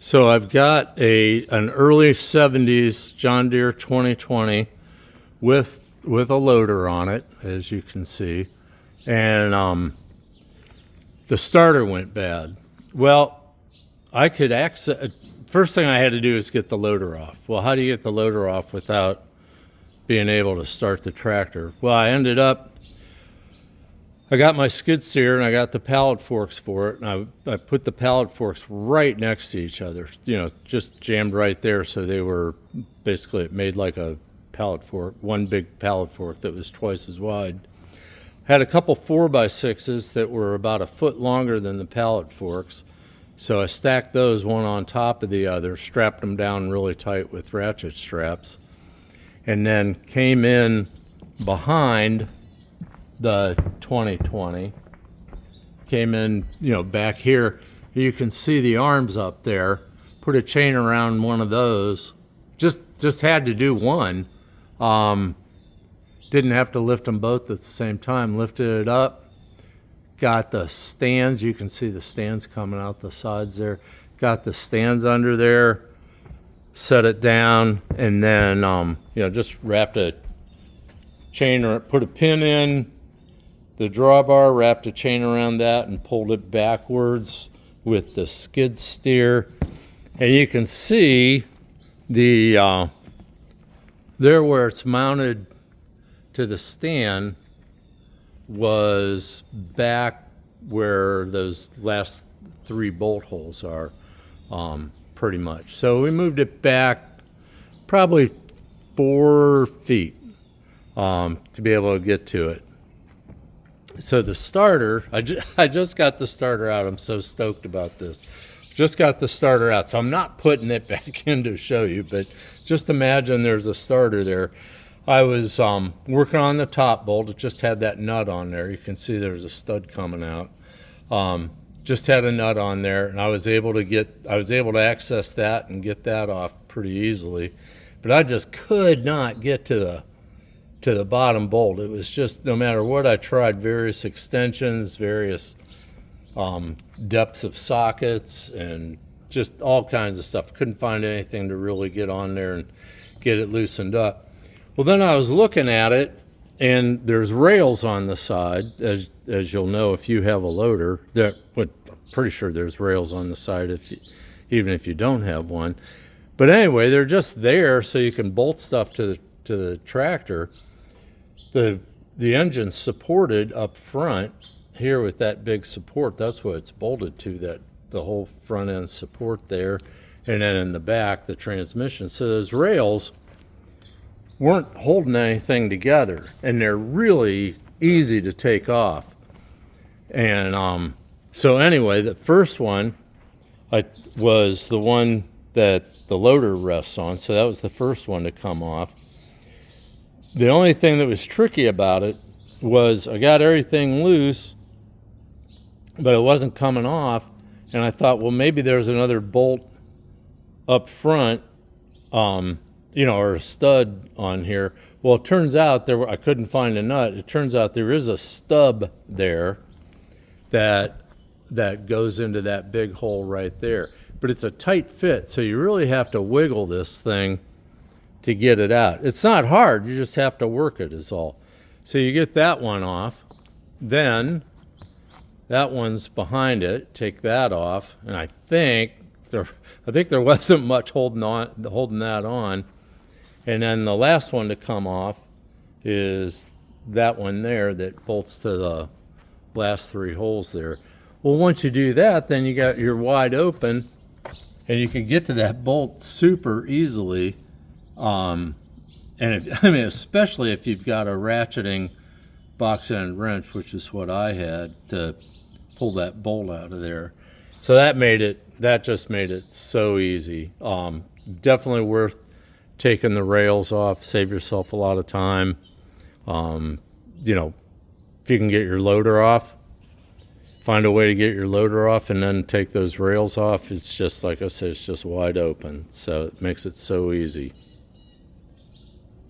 So I've got an early 70s John Deere 2020 with a loader on it, as you can see, and the starter went bad. Well, I could access. First thing I had to do is get the loader off. Well, how do you get the loader off without being able to start the tractor? Well, I got my skid steer and I got the pallet forks for it, and I put the pallet forks right next to each other, just jammed right there, so they were basically, it made like a pallet fork, one big pallet fork that was twice as wide. Had a couple 4x6s that were about a foot longer than the pallet forks, so I stacked those one on top of the other, strapped them down really tight with ratchet straps, and then came in behind the 2020, came in, back here. You can see the arms up there. Put a chain around one of those. Just had to do one. Didn't have to lift them both at the same time. Lifted it up. Got the stands. You can see the stands coming out the sides there. Got the stands under there. Set it down, and then just wrapped a chain or put a pin in the drawbar, wrapped a chain around that, and pulled it backwards with the skid steer. And you can see the there where it's mounted to the stand was back where those last 3 bolt holes are, pretty much. So we moved it back probably 4 feet to be able to get to it. So the starter, I just got the starter out. I'm so stoked about this. Just got the starter out. So I'm not putting it back in to show you, but just imagine there's a starter there. I was working on the top bolt. It just had that nut on there. You can see there's a stud coming out. Just had a nut on there, and I was able to access that and get that off pretty easily. But I just could not get to the bottom bolt. It was just, no matter what I tried, various extensions, various depths of sockets, and just all kinds of stuff. Couldn't find anything to really get on there and get it loosened up. Well, then I was looking at it, and there's rails on the side, as you'll know if you have a loader. I'm pretty sure there's rails on the side even if you don't have one. But anyway, they're just there so you can bolt stuff to the tractor. The engine's supported up front here with that big support. That's what it's bolted to, that the whole front end support there, and then in the back the transmission. So those rails weren't holding anything together, and they're really easy to take off. And so anyway, the first one was the one that the loader rests on, so that was the first one to come off. The only thing that was tricky about it was I got everything loose, but it wasn't coming off, and I thought, well, maybe there's another bolt up front, or a stud on here. Well, it turns out I couldn't find a nut. It turns out there is a stub there that goes into that big hole right there. But it's a tight fit, so you really have to wiggle this thing to get it out. It's not hard, you just have to work it is all. So you get that one off, then that one's behind it, take that off, and I think there wasn't much holding that on. And then the last one to come off is that one there that bolts to the last 3 holes there. Well, once you do that, then you're wide open, and you can get to that bolt super easily. Especially if you've got a ratcheting box end wrench, which is what I had to pull that bolt out of there. So that just made it so easy. Definitely worth taking the rails off, save yourself a lot of time. If you can get your loader off, find a way to get your loader off and then take those rails off. It's just, like I said, it's just wide open. So it makes it so easy.